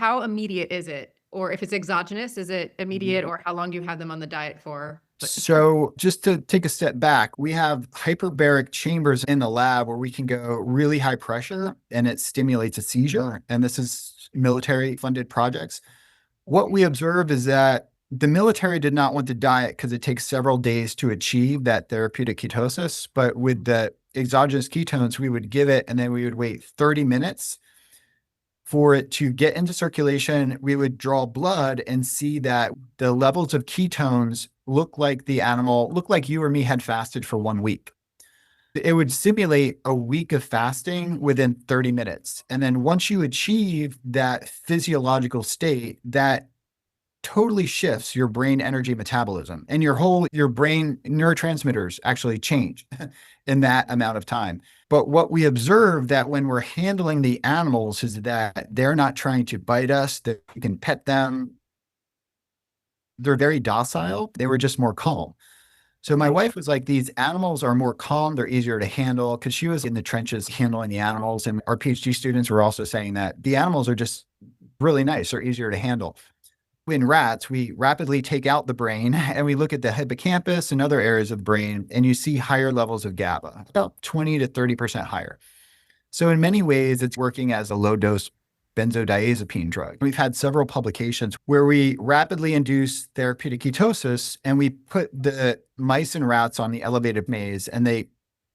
how immediate is it? Or if it's exogenous, is it immediate, or how long do you have them on the diet for? So just to take a step back, we have hyperbaric chambers in the lab where we can go really high pressure and it stimulates a seizure. And this is military funded projects. What we observed is that the military did not want the diet because it takes several days to achieve that therapeutic ketosis. But with the exogenous ketones, we would give it and then we would wait 30 minutes for it to get into circulation. We would draw blood and see that the levels of ketones look like you or me had fasted for 1 week. It would simulate a week of fasting within 30 minutes. And then once you achieve that physiological state, that totally shifts your brain energy metabolism, and your brain neurotransmitters actually change in that amount of time. But what we observe that when we're handling the animals is that they're not trying to bite us, that we can pet them. They're very docile. They were just more calm. So my wife was like, these animals are more calm. They're easier to handle, because she was in the trenches handling the animals. And our PhD students were also saying that the animals are just really nice. They're easier to handle. In rats, we rapidly take out the brain and we look at the hippocampus and other areas of the brain, and you see higher levels of GABA, about 20 to 30% higher. So in many ways, it's working as a low dose benzodiazepine drug. We've had several publications where we rapidly induce therapeutic ketosis and we put the mice and rats on the elevated maze, and they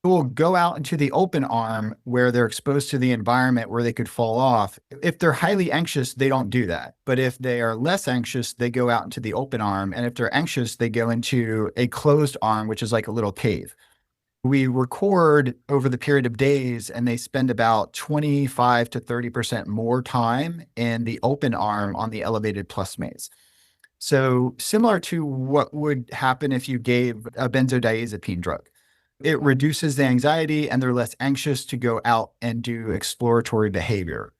will go out into the open arm where they're exposed to the environment where they could fall off. If they're highly anxious, they don't do that. But if they are less anxious, they go out into the open arm. And if they're anxious, they go into a closed arm, which is like a little cave. We record over the period of days, and they spend about 25 to 30% more time in the open arm on the elevated plus maze. So similar to what would happen if you gave a benzodiazepine drug. It reduces the anxiety and they're less anxious to go out and do exploratory behavior.